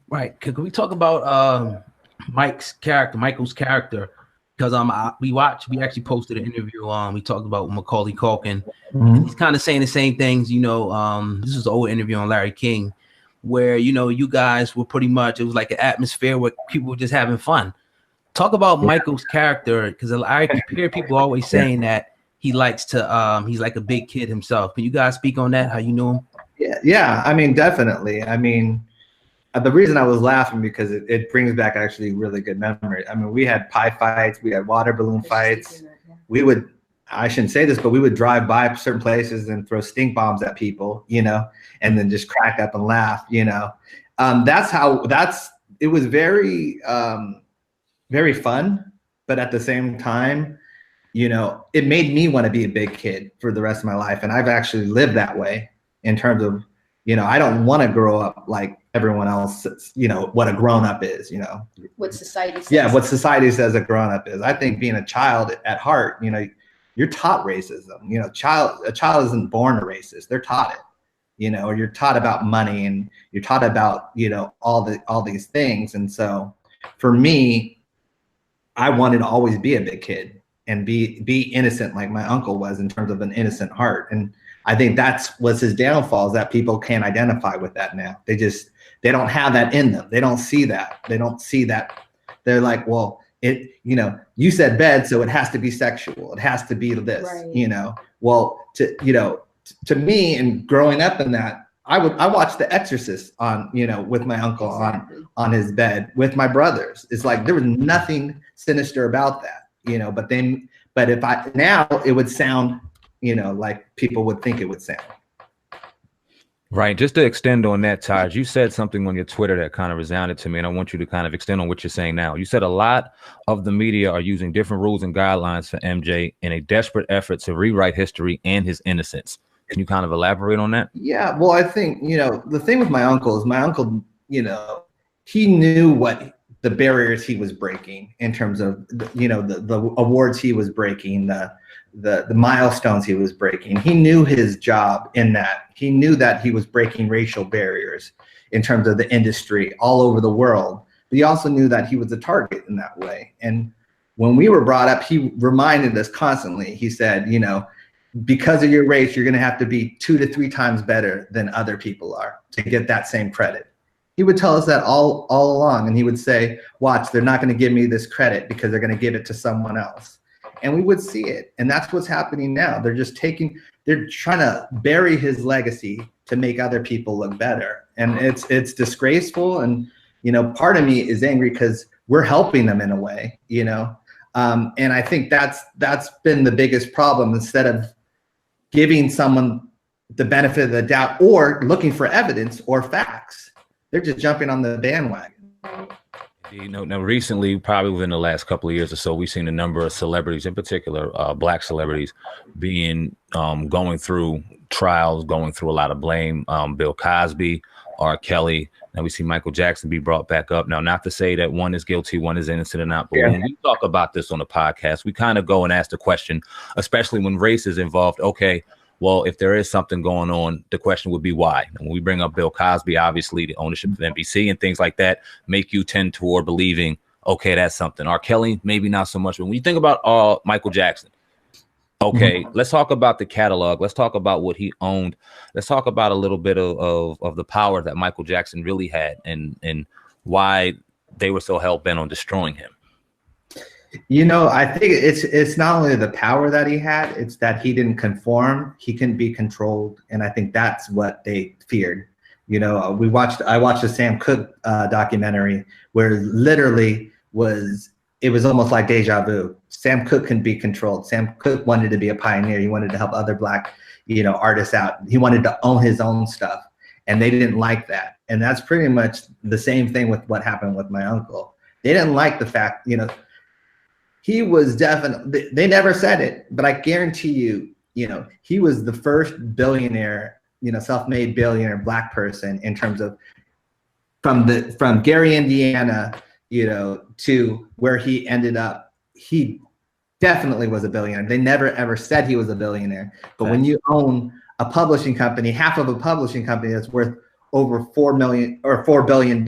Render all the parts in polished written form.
Right. Can we talk about Michael's character? Because we actually posted an interview. We talked about Macaulay Culkin, and he's kind of saying the same things. This was an old interview on Larry King, where you guys were pretty much, it was like an atmosphere where people were just having fun. Talk about Michael's character, because I hear people always saying that he likes to he's like a big kid himself. Can you guys speak on that? How you know him? Yeah. I mean, definitely. I mean, the reason I was laughing because it brings back actually really good memories. I mean, we had pie fights, we had water balloon fights. We would, I shouldn't say this, but we would drive by certain places and throw stink bombs at people, and then just crack up and laugh. It was very, very fun, but at the same time, it made me want to be a big kid for the rest of my life. And I've actually lived that way in terms of, I don't want to grow up like everyone else, what a grown up is, What society says. Yeah, what society says a grown up is. I think being a child at heart, you're taught racism. A child isn't born a racist. They're taught it, or you're taught about money and you're taught about, all these things. And so for me, I wanted to always be a big kid and be innocent like my uncle was in terms of an innocent heart. And I think that's what's his downfall, is that people can't identify with that now. They don't have that in them. They don't see that. They're like, well, you said bed, so it has to be sexual. It has to be this, right. Well, to me, and growing up in that, I watched The Exorcist on, with my uncle on his bed with my brothers. It's like there was nothing sinister about that, but if now it would sound, like people would think it would sound. Right. Just to extend on that, Taj, you said something on your Twitter that kind of resounded to me, and I want you to kind of extend on what you're saying now. You said a lot of the media are using different rules and guidelines for MJ in a desperate effort to rewrite history and his innocence. Can you kind of elaborate on that? Yeah, well, I think, the thing with my uncle is he knew what the barriers he was breaking in terms of, the awards he was breaking, the milestones he was breaking. He knew his job in that. He knew that he was breaking racial barriers in terms of the industry all over the world. But he also knew that he was a target in that way. And when we were brought up, he reminded us constantly. He said, because of your race, you're going to have to be 2 to 3 times better than other people are to get that same credit. He would tell us that all along. And he would say, watch, they're not going to give me this credit because they're going to give it to someone else. And we would see it. And that's what's happening now. They're trying to bury his legacy to make other people look better. And it's disgraceful. And, part of me is angry because we're helping them in a way, and I think that's been the biggest problem. Instead of giving someone the benefit of the doubt or looking for evidence or facts, they're just jumping on the bandwagon. Now recently, probably within the last couple of years or so, we've seen a number of celebrities, in particular, Black celebrities, going through trials, going through a lot of blame. Bill Cosby, R. Kelly. Now we see Michael Jackson be brought back up. Now, not to say that one is guilty, one is innocent or not, but when we talk about this on the podcast, we kind of go and ask the question, especially when race is involved. Okay, well, if there is something going on, the question would be why. And when we bring up Bill Cosby, obviously the ownership of NBC and things like that make you tend toward believing, okay, that's something. R. Kelly, maybe not so much. But when you think about Michael Jackson, okay, let's talk about the catalog. Let's talk about what he owned. Let's talk about a little bit of the power that Michael Jackson really had and why they were so hell-bent on destroying him. I think it's not only the power that he had, it's that he didn't conform. He couldn't be controlled. And I think that's what they feared. I watched a Sam Cooke documentary where literally it was almost like deja vu. Sam Cooke couldn't be controlled. Sam Cooke wanted to be a pioneer. He wanted to help other Black, artists out. He wanted to own his own stuff, and they didn't like that. And that's pretty much the same thing with what happened with my uncle. They didn't like the fact, he was definitely, they never said it, but I guarantee you, he was the first billionaire, self-made billionaire Black person in terms of from Gary, Indiana, to where he ended up. He definitely was a billionaire. They never ever said he was a billionaire. But when you own a publishing company, half of a publishing company that's worth over $4 billion,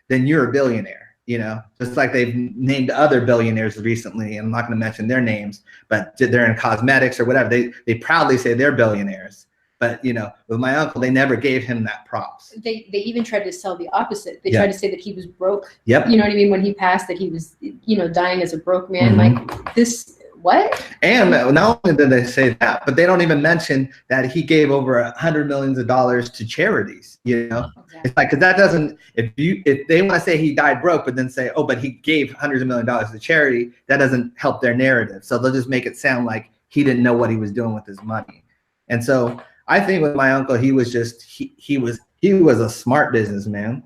then you're a billionaire. You know, just like they've named other billionaires recently, and I'm not going to mention their names, but they're in cosmetics or whatever. They proudly say they're billionaires. But, you know, with my uncle, they never gave him that props. They even tried to sell the opposite. They Yeah. tried to say that he was broke. Yep. You know what I mean? When he passed, that he was, you know, dying as a broke man. Like this, what? And not only did they say that, but they don't even mention that he gave over $100 million to charities. You know, Exactly. it's like, because that doesn't, if they want to say he died broke, but then say, oh, but he gave hundreds of $millions to charity, that doesn't help their narrative. So they'll just make it sound like he didn't know what he was doing with his money. And so I think with my uncle, he was just, he was a smart businessman.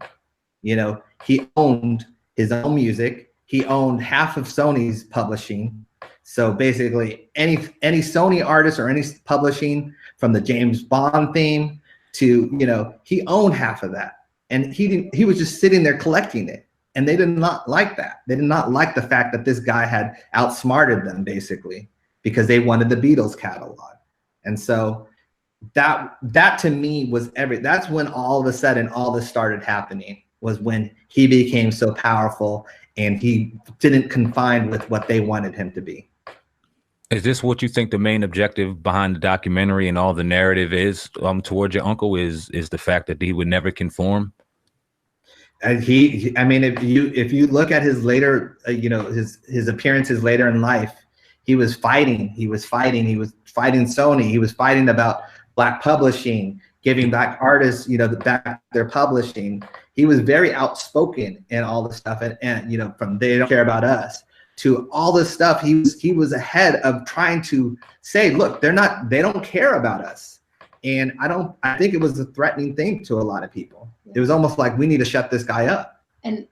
You know, he owned his own music. He owned half of Sony's publishing. So basically any Sony artist or any publishing, from the James Bond theme to, you know, he owned half of that. And he was just sitting there collecting it. And they did not like that. They did not like the fact that this guy had outsmarted them, basically, because they wanted the Beatles catalog. And so that to me was that's when all of a sudden all this started happening, was when he became so powerful and he didn't confine with what they wanted him to be. Is this what you think the main objective behind the documentary and all the narrative is towards your uncle, is the fact that he would never conform? And I mean, if you look at his later, you know, his appearances later in life, he was fighting Sony. He was fighting about Black publishing, giving Black artists, you know, back their publishing. He was very outspoken in all this stuff. And you know, from They Don't Care About Us to all this stuff, he was ahead of trying to say, look, they don't care about us. And I think it was a threatening thing to a lot of people. It was almost like, we need to shut this guy up. And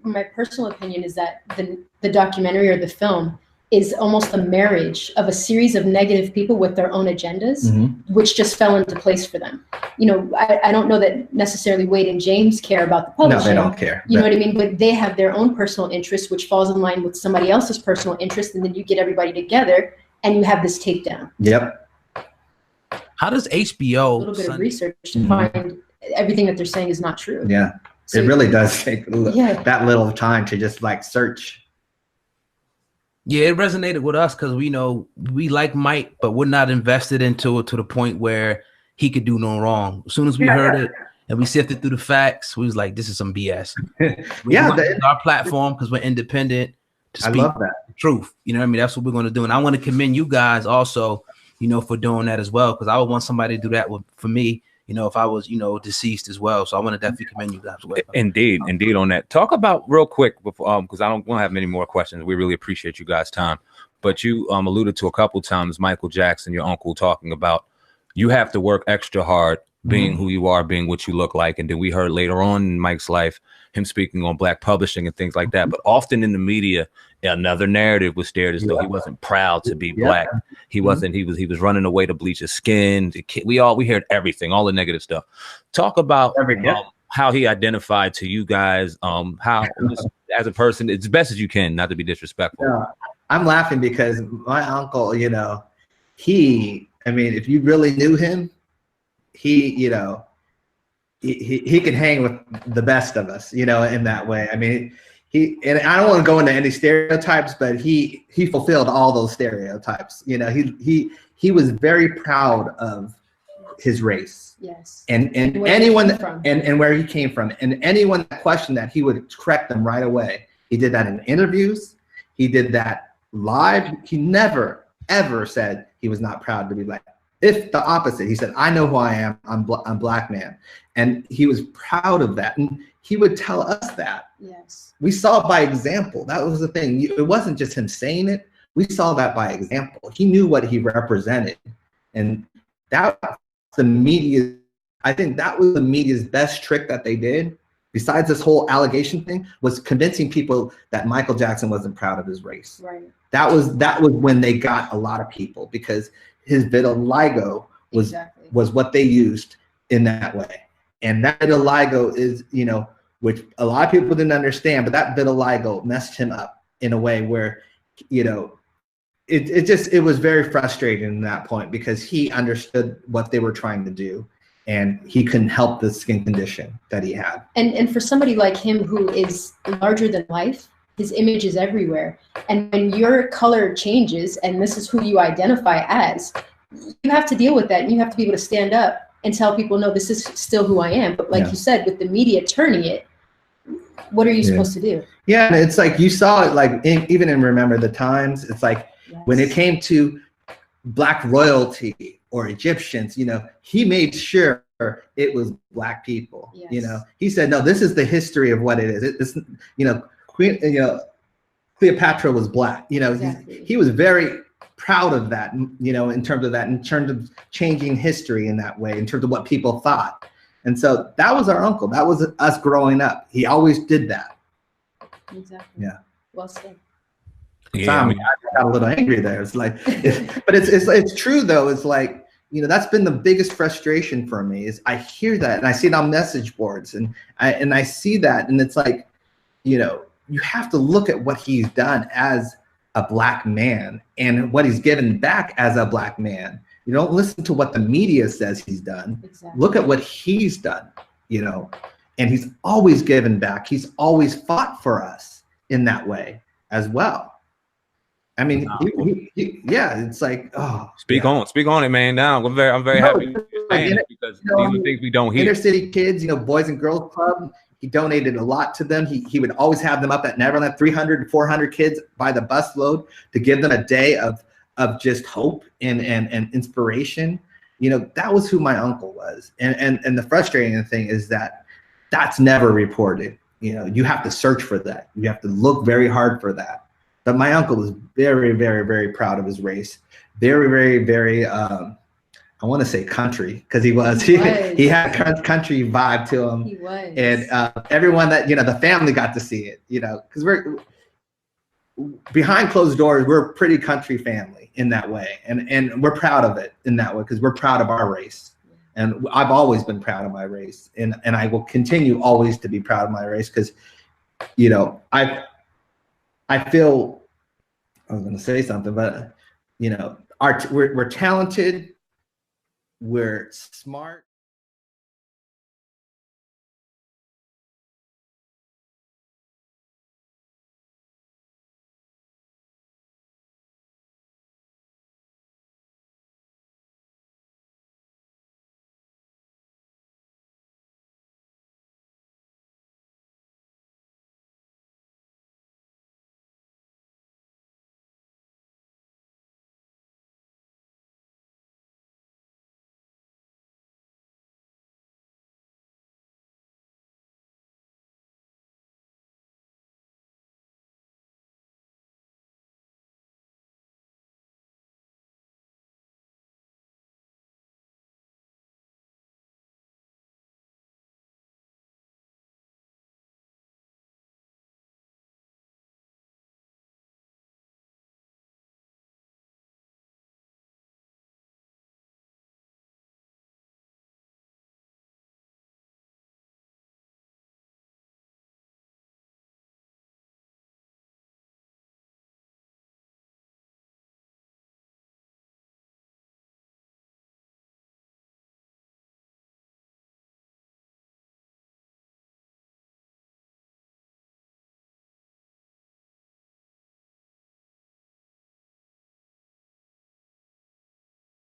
my personal opinion is that the documentary or the film is almost a marriage of a series of negative people with their own agendas, which just fell into place for them. You know, I don't know that necessarily Wade and James care about the publishing. No, they don't care. You know what I mean? But they have their own personal interest, which falls in line with somebody else's personal interest. And then you get everybody together and you have this takedown. Yep. How does HBO? A little bit of research to find everything that they're saying is not true. Yeah. So it really does take that little time to just like search. Yeah, it resonated with us because we like Mike, but we're not invested into it to the point where he could do no wrong. As soon as we heard it and we sifted through the facts, we was like, this is some BS. Our platform, because we're independent, to speak the truth. You know what I mean? That's what we're going to do. And I want to commend you guys also, you know, for doing that as well, because I would want somebody to do that for me, you know, if I was, you know, deceased as well. So I want to definitely commend you guys. Indeed on that. Talk about real quick before, because I don't want to have many more questions. We really appreciate you guys' time. But you alluded to a couple times Michael Jackson, your uncle, talking about you have to work extra hard being who you are, being what you look like. And then we heard later on in Mike's life him speaking on Black publishing and things like that. But often in the media, another narrative was stared as though he wasn't proud to be Black. He wasn't. He was running away to bleach his skin. We heard everything, all the negative stuff. Talk about how he identified to you guys. How as a person, it's best as you can, not to be disrespectful. Yeah. I'm laughing because my uncle, you know, I mean, if you really knew him, he can hang with the best of us, you know, in that way. I mean, and I don't want to go into any stereotypes, but he fulfilled all those stereotypes. You know, he was very proud of his race. Yes. And anyone and where he came from, and anyone that questioned that, he would correct them right away. He did that in interviews. He did that live. He never ever said he was not proud to be Black. If the opposite, he said, I know who I am. I'm Black man. And he was proud of that. And he would tell us that. Yes. We saw by example. That was the thing. It wasn't just him saying it. We saw that by example. He knew what he represented. And that was the media. I think that was the media's best trick that they did, besides this whole allegation thing, was convincing people that Michael Jackson wasn't proud of his race. Right. That was when they got a lot of people, because his vitiligo was what they used in that way. And that vitiligo is, you know, which a lot of people didn't understand, but that vitiligo messed him up in a way where, you know, it was very frustrating in that point, because he understood what they were trying to do. and he couldn't help the skin condition that he had. And for somebody like him who is larger than life, his image is everywhere. And when your color changes and this is who you identify as, you have to deal with that. And you have to be able to stand up and tell people, no, this is still who I am. But like you said, with the media turning it, what are you supposed to do? Yeah, and it's like you saw it like even in Remember the Times, it's like when it came to Black royalty or Egyptians, you know, he made sure it was Black people. You know, he said, no, this is the history of what it is. It's, you know, Cleopatra was Black. You know, he was very proud of that, you know, in terms of changing history in that way, in terms of what people thought. And so that was our uncle. That was us growing up. He always did that. Exactly. Yeah. Well said. Yeah, I got a little angry there. It's like, but it's true though. It's like, you know, that's been the biggest frustration for me is I hear that and I see it on message boards and I see that and it's like, you know, you have to look at what he's done as a Black man and what he's given back as a Black man. You don't listen to what the media says he's done. Look at what he's done, you know, and he's always given back. He's always fought for us in that way as well. I mean, yeah, it's like, oh. Speak on it, man. Now I'm very happy you're saying it because these are things we don't hear. Inner city kids, you know, Boys and Girls Club, he donated a lot to them. He would always have them up at Neverland, 300 to 400 kids by the busload to give them a day of just hope and inspiration. You know, that was who my uncle was. And the frustrating thing is that that's never reported. You know, you have to search for that. You have to look very hard for that. But my uncle was very, very, very proud of his race. Very, very, very, I want to say country, because he had a country vibe to him. He was. And everyone that, you know, the family got to see it, you know, because we're behind closed doors, we're a pretty country family in that way. And we're proud of it in that way, because we're proud of our race. And I've always been proud of my race. And I will continue always to be proud of my race, because, you know, I feel, I was going to say something, but, you know, we're talented, we're smart.